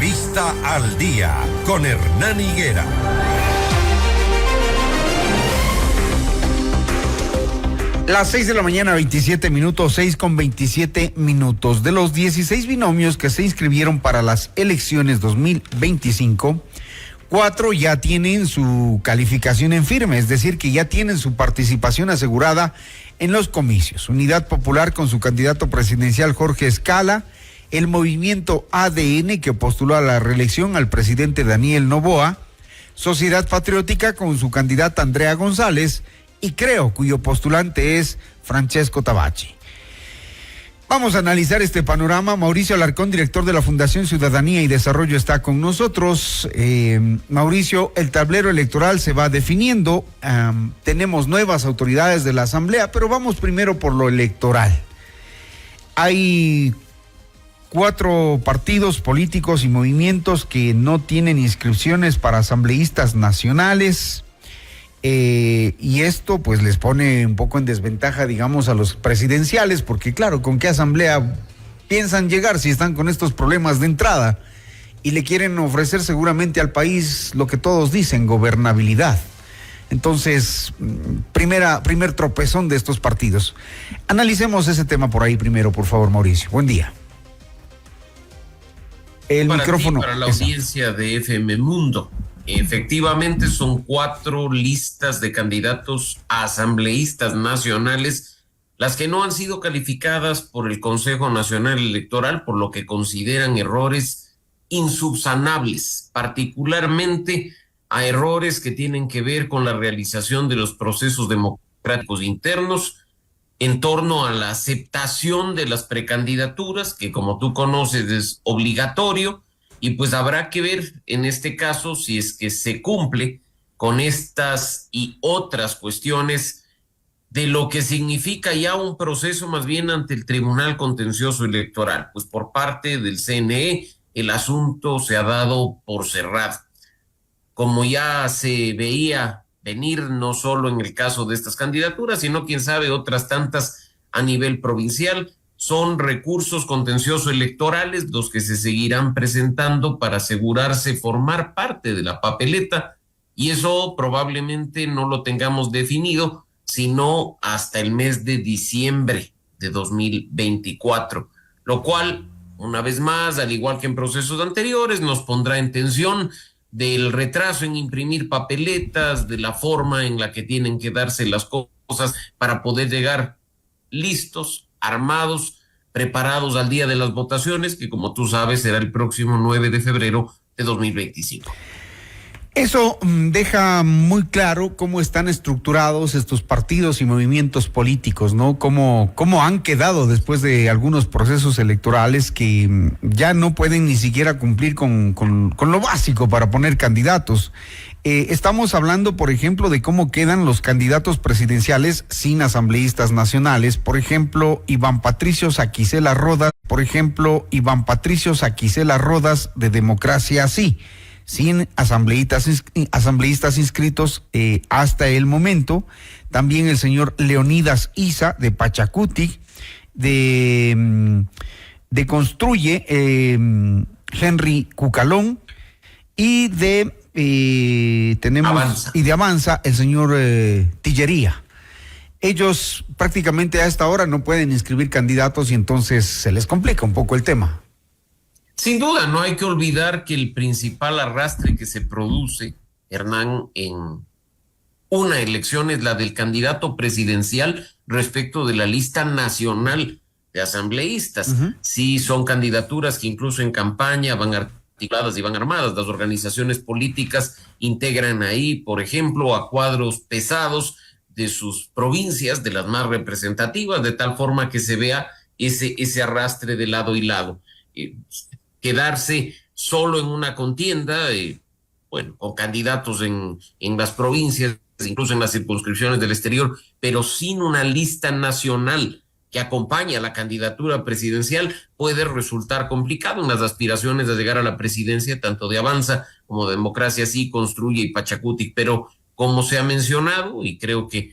Entrevista al Día con Hernán Higuera. Las 6 de la mañana, 27 minutos, 6:27. De los 16 binomios que se inscribieron para las elecciones 2025, 4 ya tienen su calificación en firme, es decir, que ya tienen su participación asegurada en los comicios. Unidad Popular con su candidato presidencial Jorge Escala, el Movimiento ADN que postuló a la reelección al presidente Daniel Noboa, Sociedad Patriótica con su candidata Andrea González y Creo, cuyo postulante es Francesco Tabacci. Vamos a analizar este panorama. Mauricio Alarcón, director de la Fundación Ciudadanía y Desarrollo, está con nosotros. Mauricio, el tablero electoral se va definiendo. Tenemos nuevas autoridades de la Asamblea, pero vamos primero por lo electoral. Hay 4 partidos políticos y movimientos que no tienen inscripciones para asambleístas nacionales. Y esto pues les pone un poco en desventaja, digamos, a los presidenciales, porque claro, ¿con qué asamblea piensan llegar si están con estos problemas de entrada? Y le quieren ofrecer seguramente al país lo que todos dicen, gobernabilidad. Entonces, primer tropezón de estos partidos. Analicemos ese tema por ahí primero, por favor, Mauricio. Buen día. El micrófono. Para la audiencia de FM Mundo. Efectivamente, son 4 listas de candidatos a asambleístas nacionales las que no han sido calificadas por el Consejo Nacional Electoral, por lo que consideran errores insubsanables, particularmente a errores que tienen que ver con la realización de los procesos democráticos internos en torno a la aceptación de las precandidaturas, que como tú conoces es obligatorio. Y pues habrá que ver en este caso si es que se cumple con estas y otras cuestiones de lo que significa ya un proceso más bien ante el Tribunal Contencioso Electoral. Pues por parte del CNE el asunto se ha dado por cerrado. Como ya se veía venir, no solo en el caso de estas candidaturas, sino quién sabe otras tantas a nivel provincial. Son recursos contenciosos electorales los que se seguirán presentando para asegurarse formar parte de la papeleta, y eso probablemente no lo tengamos definido sino hasta el mes de diciembre de 2024, lo cual, una vez más, al igual que en procesos anteriores, nos pondrá en tensión del retraso en imprimir papeletas, de la forma en la que tienen que darse las cosas para poder llegar listos, armados, preparados al día de las votaciones, que como tú sabes será el próximo 9 de febrero de 2025. Eso deja muy claro cómo están estructurados estos partidos y movimientos políticos, ¿no? Cómo han quedado después de algunos procesos electorales que ya no pueden ni siquiera cumplir con lo básico para poner candidatos. Estamos hablando, por ejemplo, de cómo quedan los candidatos presidenciales sin asambleístas nacionales. Por ejemplo, Iván Patricio Saquicela Rodas, de Democracia Sí, sin asambleístas inscritos hasta el momento. También el señor Leonidas Isa de Pachacuti, de Construye, Henry Cucalón, y de Avanza el señor Tillería. Ellos prácticamente a esta hora no pueden inscribir candidatos y entonces se les complica un poco el tema. Sin duda, no hay que olvidar que el principal arrastre que se produce, Hernán, en una elección es la del candidato presidencial respecto de la lista nacional de asambleístas. Uh-huh. Sí, son candidaturas que incluso en campaña van articuladas y van armadas. Las organizaciones políticas integran ahí, por ejemplo, a cuadros pesados de sus provincias, de las más representativas, de tal forma que se vea ese arrastre de lado y lado. Quedarse solo en una contienda, con candidatos en las provincias, incluso en las circunscripciones del exterior, pero sin una lista nacional que acompañe a la candidatura presidencial, puede resultar complicado en las aspiraciones de llegar a la presidencia, tanto de Avanza como de Democracia Sí, Construye y Pachacuti. Pero como se ha mencionado, y creo que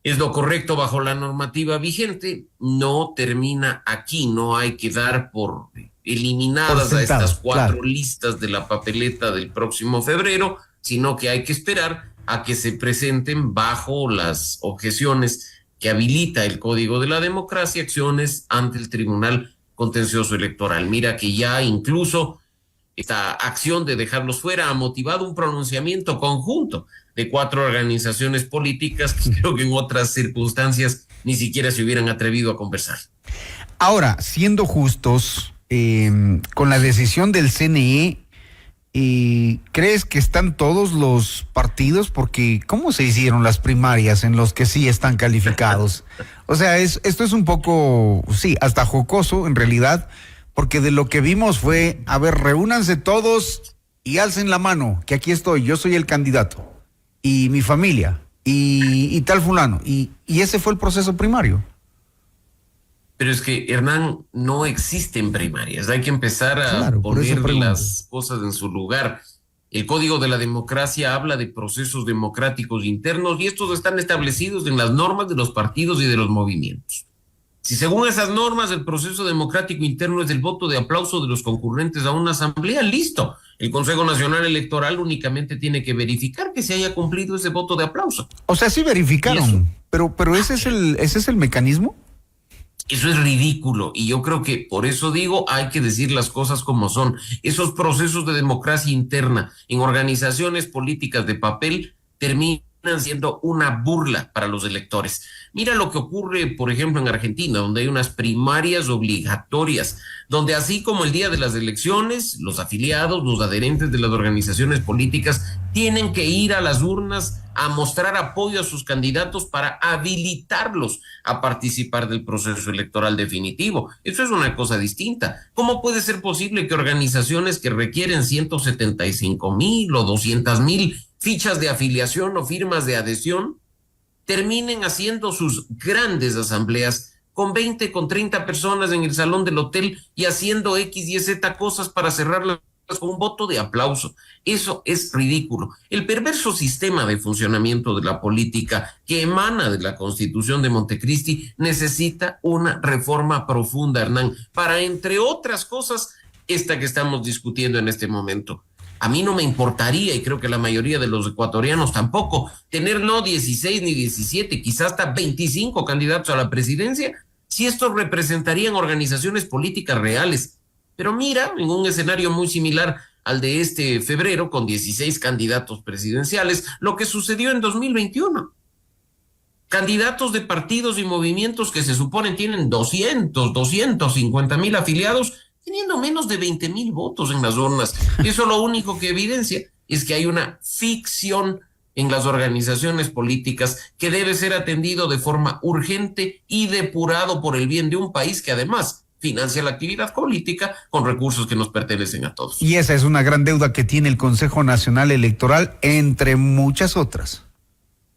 es lo correcto bajo la normativa vigente, no termina aquí. No hay que dar por eliminadas a estas 4 claro. listas de la papeleta del próximo febrero, sino que hay que esperar a que se presenten bajo las objeciones que habilita el Código de la Democracia acciones ante el Tribunal Contencioso Electoral. Mira que ya incluso esta acción de dejarlos fuera ha motivado un pronunciamiento conjunto de 4 organizaciones políticas que creo que en otras circunstancias ni siquiera se hubieran atrevido a conversar. Ahora, siendo justos, con la decisión del CNE, ¿crees que están todos los partidos? Porque ¿cómo se hicieron las primarias en los que sí están calificados? O sea, esto es un poco, sí, hasta jocoso en realidad, porque de lo que vimos fue, a ver, reúnanse todos y alcen la mano, que aquí estoy, yo soy el candidato, y mi familia, y tal fulano, y ese fue el proceso primario. Pero es que, Hernán, no existen primarias. Hay que empezar a poner las cosas en su lugar. El Código de la Democracia habla de procesos democráticos internos y estos están establecidos en las normas de los partidos y de los movimientos. Si según esas normas el proceso democrático interno es el voto de aplauso de los concurrentes a una asamblea, listo. El Consejo Nacional Electoral únicamente tiene que verificar que se haya cumplido ese voto de aplauso. O sea, sí verificaron, pero ese es el mecanismo. Eso es ridículo y yo creo que por eso digo hay que decir las cosas como son. Esos procesos de democracia interna en organizaciones políticas de papel terminan siendo una burla para los electores. Mira lo que ocurre, por ejemplo, en Argentina, donde hay unas primarias obligatorias, donde así como el día de las elecciones, los afiliados, los adherentes de las organizaciones políticas tienen que ir a las urnas a mostrar apoyo a sus candidatos para habilitarlos a participar del proceso electoral definitivo. Eso es una cosa distinta. ¿Cómo puede ser posible que organizaciones que requieren 175,000 o 200,000 fichas de afiliación o firmas de adhesión terminen haciendo sus grandes asambleas con 20, con 30 personas en el salón del hotel y haciendo X y Z cosas para cerrarlas con un voto de aplauso? Eso es ridículo. El perverso sistema de funcionamiento de la política que emana de la Constitución de Montecristi necesita una reforma profunda, Hernán, para, entre otras cosas, esta que estamos discutiendo en este momento. A mí no me importaría, y creo que la mayoría de los ecuatorianos tampoco, tener no 16 ni 17, quizás hasta 25 candidatos a la presidencia, si estos representarían organizaciones políticas reales. Pero mira, en un escenario muy similar al de este febrero, con 16 candidatos presidenciales, lo que sucedió en 2021. Candidatos de partidos y movimientos que se suponen tienen 250,000 afiliados, teniendo menos de 20,000 votos en las urnas. Eso lo único que evidencia es que hay una ficción en las organizaciones políticas que debe ser atendido de forma urgente y depurado por el bien de un país que además financia la actividad política con recursos que nos pertenecen a todos. Y esa es una gran deuda que tiene el Consejo Nacional Electoral, entre muchas otras.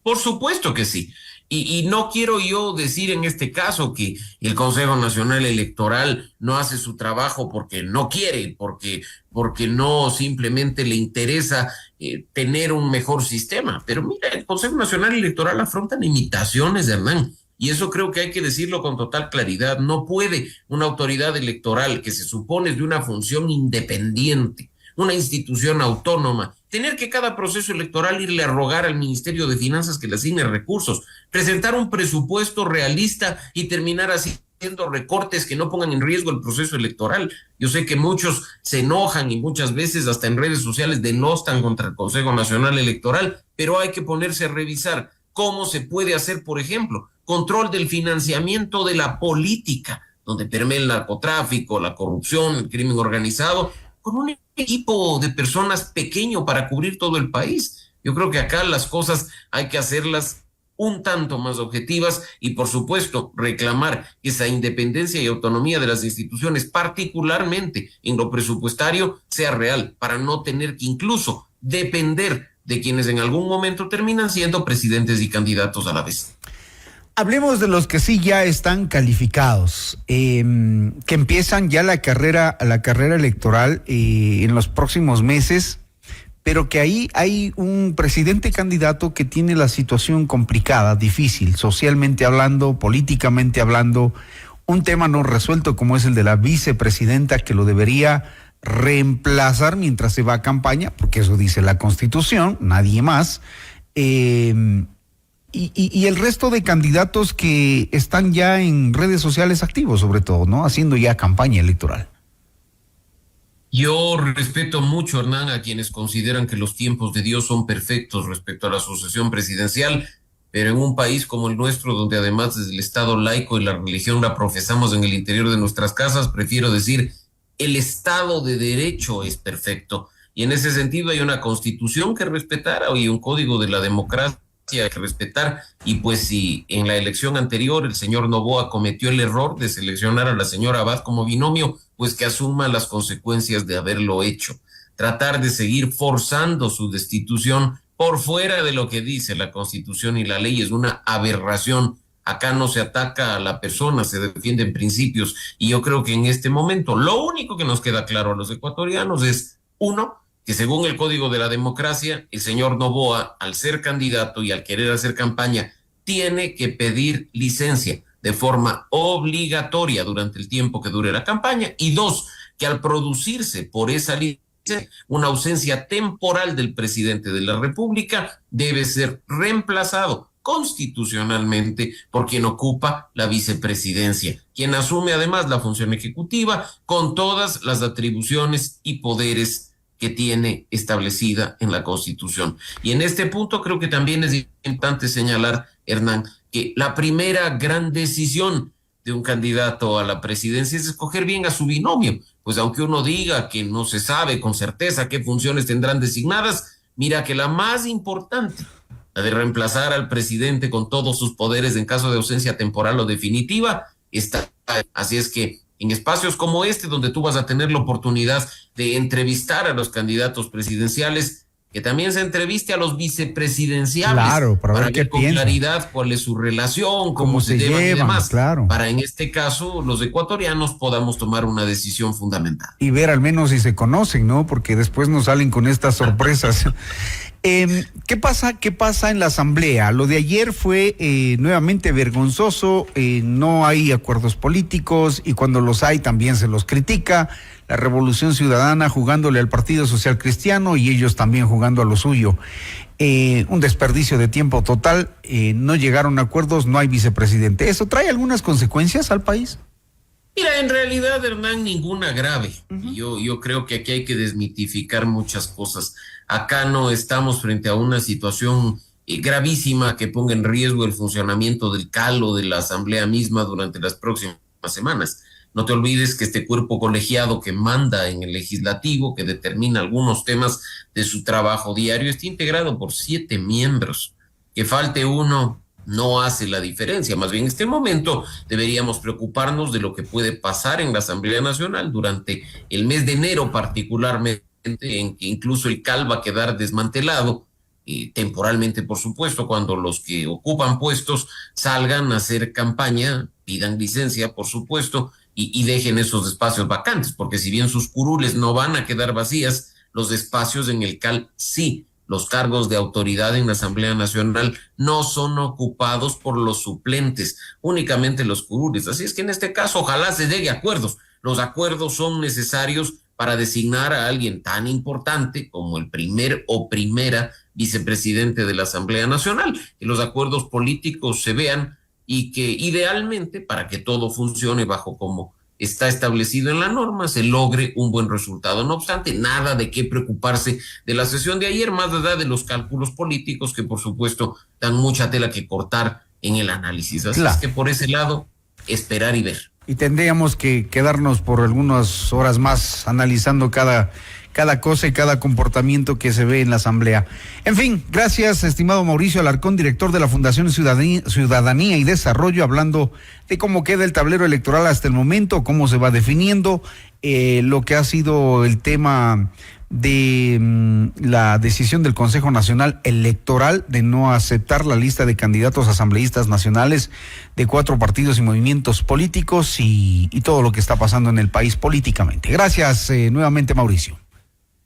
Por supuesto que sí. Y no quiero yo decir en este caso que el Consejo Nacional Electoral no hace su trabajo porque no quiere, porque no simplemente le interesa tener un mejor sistema. Pero mira, el Consejo Nacional Electoral afronta limitaciones, Hernán. Y eso creo que hay que decirlo con total claridad. No puede una autoridad electoral que se supone de una función independiente, una institución autónoma, tener que cada proceso electoral irle a rogar al Ministerio de Finanzas que le asigne recursos, presentar un presupuesto realista y terminar haciendo recortes que no pongan en riesgo el proceso electoral. Yo sé que muchos se enojan y muchas veces hasta en redes sociales denostan contra el Consejo Nacional Electoral, pero hay que ponerse a revisar cómo se puede hacer, por ejemplo, control del financiamiento de la política, donde permea el narcotráfico, la corrupción, el crimen organizado, con un equipo de personas pequeño para cubrir todo el país. Yo creo que acá las cosas hay que hacerlas un tanto más objetivas y, por supuesto, reclamar que esa independencia y autonomía de las instituciones, particularmente en lo presupuestario, sea real, para no tener que incluso depender de quienes en algún momento terminan siendo presidentes y candidatos a la vez. Hablemos de los que sí ya están calificados, que empiezan ya la carrera electoral en los próximos meses, pero que ahí hay un presidente candidato que tiene la situación complicada, difícil, socialmente hablando, políticamente hablando, un tema no resuelto como es el de la vicepresidenta, que lo debería reemplazar mientras se va a campaña, porque eso dice la Constitución, nadie más. Y el resto de candidatos que están ya en redes sociales activos, sobre todo, ¿no? Haciendo ya campaña electoral. Yo respeto mucho, Hernán, a quienes consideran que los tiempos de Dios son perfectos respecto a la sucesión presidencial, pero en un país como el nuestro, donde además desde el Estado laico y la religión la profesamos en el interior de nuestras casas, prefiero decir, el Estado de Derecho es perfecto. Y en ese sentido hay una Constitución que respetar y un Código de la Democracia que respetar. Y pues si en la elección anterior el señor Noboa cometió el error de seleccionar a la señora Abad como binomio, pues que asuma las consecuencias de haberlo hecho. Tratar de seguir forzando su destitución por fuera de lo que dice la Constitución y la ley es una aberración. Acá no se ataca a la persona, se defienden principios. Y yo creo que en este momento lo único que nos queda claro a los ecuatorianos es, uno, que según el Código de la Democracia, el señor Noboa, al ser candidato y al querer hacer campaña, tiene que pedir licencia de forma obligatoria durante el tiempo que dure la campaña. Y dos, que al producirse por esa licencia una ausencia temporal del presidente de la República, debe ser reemplazado constitucionalmente por quien ocupa la vicepresidencia, quien asume además la función ejecutiva con todas las atribuciones y poderes que tiene establecida en la Constitución. Y en este punto creo que también es importante señalar, Hernán, que la primera gran decisión de un candidato a la presidencia es escoger bien a su binomio. Pues aunque uno diga que no se sabe con certeza qué funciones tendrán designadas, mira que la más importante, la de reemplazar al presidente con todos sus poderes en caso de ausencia temporal o definitiva, está. Así es que en espacios como este, donde tú vas a tener la oportunidad de entrevistar a los candidatos presidenciales, que también se entreviste a los vicepresidenciales, claro, para ver qué con piensan, claridad cuál es su relación, cómo se llevan y demás, claro, para en este caso los ecuatorianos podamos tomar una decisión fundamental. Y ver al menos si se conocen, ¿no? Porque después nos salen con estas sorpresas. ¿Qué pasa en la asamblea? Lo de ayer fue nuevamente vergonzoso, no hay acuerdos políticos y cuando los hay también se los critica. La Revolución Ciudadana jugándole al Partido Social Cristiano y ellos también jugando a lo suyo. Un desperdicio de tiempo total, no llegaron a acuerdos, no hay vicepresidente. ¿Eso trae algunas consecuencias al país? Mira, en realidad, Hernán, ninguna grave. Yo creo que aquí hay que desmitificar muchas cosas. Acá no estamos frente a una situación gravísima que ponga en riesgo el funcionamiento del CAL o de la asamblea misma durante las próximas semanas. No te olvides que este cuerpo colegiado que manda en el legislativo, que determina algunos temas de su trabajo diario, está integrado por 7 miembros. Que falte uno no hace la diferencia. Más bien en este momento deberíamos preocuparnos de lo que puede pasar en la Asamblea Nacional durante el mes de enero particularmente, en que incluso el CAL va a quedar desmantelado, temporalmente por supuesto, cuando los que ocupan puestos salgan a hacer campaña, pidan licencia por supuesto, y dejen esos espacios vacantes, porque si bien sus curules no van a quedar vacías, los espacios en el CAL sí. Los cargos de autoridad en la Asamblea Nacional no son ocupados por los suplentes, únicamente los curules. Así es que en este caso ojalá se llegue a acuerdos. Los acuerdos son necesarios para designar a alguien tan importante como el primer o primera vicepresidente de la Asamblea Nacional, que los acuerdos políticos se vean y que idealmente, para que todo funcione bajo como está establecido en la norma, se logre un buen resultado. No obstante, nada de qué preocuparse de la sesión de ayer, más allá de los cálculos políticos que por supuesto dan mucha tela que cortar en el análisis. Así es que por ese lado, esperar y ver. Y tendríamos que quedarnos por algunas horas más analizando cada cosa y cada comportamiento que se ve en la asamblea. En fin, gracias, estimado Mauricio Alarcón, director de la Fundación Ciudadanía y Desarrollo, hablando de cómo queda el tablero electoral hasta el momento, cómo se va definiendo, lo que ha sido el tema de la decisión del Consejo Nacional Electoral de no aceptar la lista de candidatos asambleístas nacionales de 4 partidos y movimientos políticos y todo lo que está pasando en el país políticamente. Gracias nuevamente, Mauricio.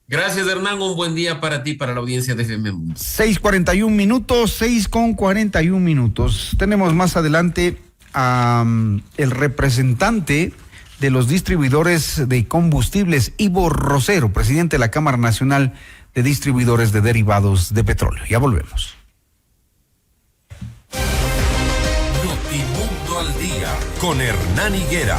Gracias, Hernán. Un buen día para ti, para la audiencia de FM Mundo. 6:41 minutos, 6:41 minutos. Tenemos más adelante el representante de los distribuidores de combustibles, Ivo Rosero, presidente de la Cámara Nacional de Distribuidores de Derivados de Petróleo. Ya volvemos. Notimundo al día con Hernán Higuera.